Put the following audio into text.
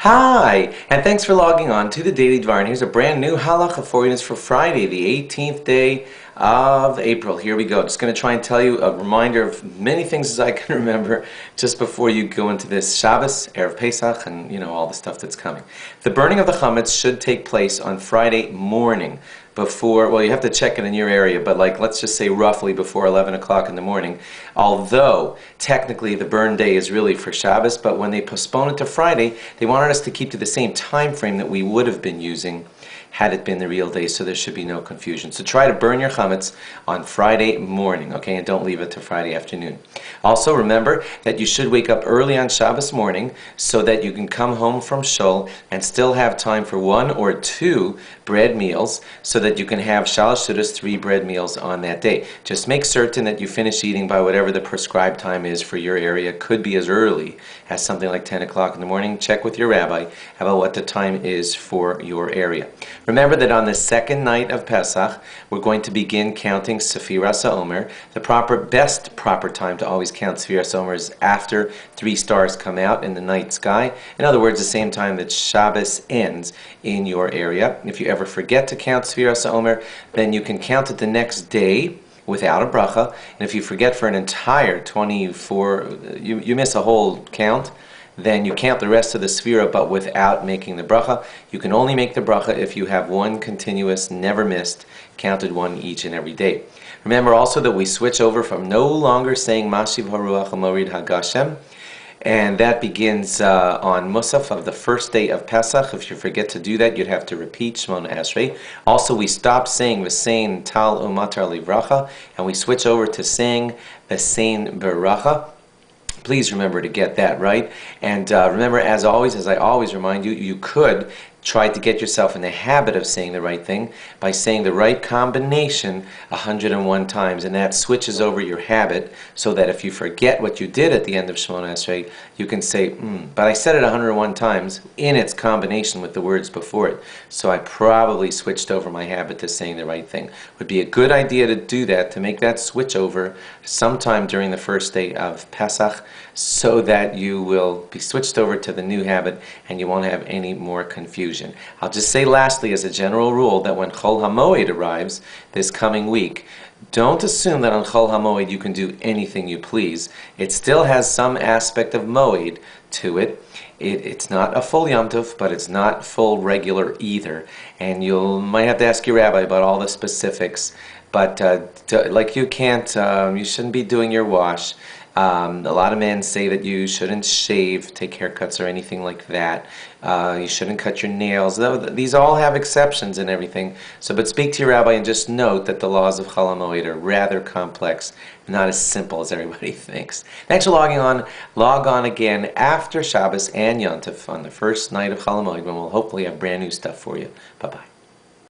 Hi, and thanks for logging on to the Daily Dvar. And here's a brand new Halacha for you. It's for Friday, the 18th day of April. Here we go. Just going to try and tell you a reminder of many things as I can remember just before you go into this Shabbos, Erev Pesach, and all the stuff that's coming. The burning of the chametz should take place on Friday morning before, well, you have to check it in your area, but let's just say roughly before 11 o'clock in the morning. Although technically the burn day is really for Shabbos, but when they postpone it to Friday, they wanted us to keep to the same time frame that we would have been using had it been the real day, so there should be no confusion. So try to burn your chametz on Friday morning, okay, and don't leave it to Friday afternoon. Also remember that you should wake up early on Shabbos morning so that you can come home from shul and still have time for 1 or 2 bread meals, so that you can have shalosh sudas, 3 bread meals on that day. Just make certain that you finish eating by whatever the prescribed time is for your area. Could be as early as something like 10 o'clock in the morning. Check with your rabbi about what the time is for your area. Remember that on the second night of Pesach, we're going to begin counting Sefiras HaOmer. The proper time to always count Sefiras HaOmer is after 3 stars come out in the night sky. In other words, the same time that Shabbos ends in your area. If you ever forget to count Sefiras HaOmer, then you can count it the next day without a bracha. And if you forget for an entire 24, you miss a whole count, then you count the rest of the Sefira, but without making the bracha. You can only make the bracha if you have one continuous, never missed, counted one each and every day. Remember also that we switch over from no longer saying Mashiv Haruach HaMorid HaGashem, and that begins on Musaf of the first day of Pesach. If you forget to do that, you'd have to repeat Shmona Esrei. Also, we stop saying V'sein Tal Umatar Livracha, and we switch over to saying V'sein Beracha. Please remember to get that right. And remember, as always, as I always remind you, you could try to get yourself in the habit of saying the right thing by saying the right combination 101 times, and that switches over your habit so that if you forget what you did at the end of Shemona Esrei, you can say, but I said it 101 times in its combination with the words before it, so I probably switched over my habit to saying the right thing. Would be a good idea to do that, to make that switch over sometime during the first day of Pesach, so that you will be switched over to the new habit and you won't have any more confusion. I'll just say lastly, as a general rule, that when Chol HaMoed arrives this coming week, don't assume that on Chol HaMoed you can do anything you please. It still has some aspect of Moed to it. It's not a full Yom Tov, but it's not full regular either. And you might have to ask your rabbi about all the specifics. But you shouldn't be doing your wash. A lot of men say that you shouldn't shave, take haircuts or anything like that. You shouldn't cut your nails. These all have exceptions and everything. But speak to your rabbi and just note that the laws of Chol HaMoed are rather complex, not as simple as everybody thinks. Thanks for logging on. Log on again after Shabbos and Yom Tov on the first night of Chol HaMoed, when we'll hopefully have brand new stuff for you. Bye-bye.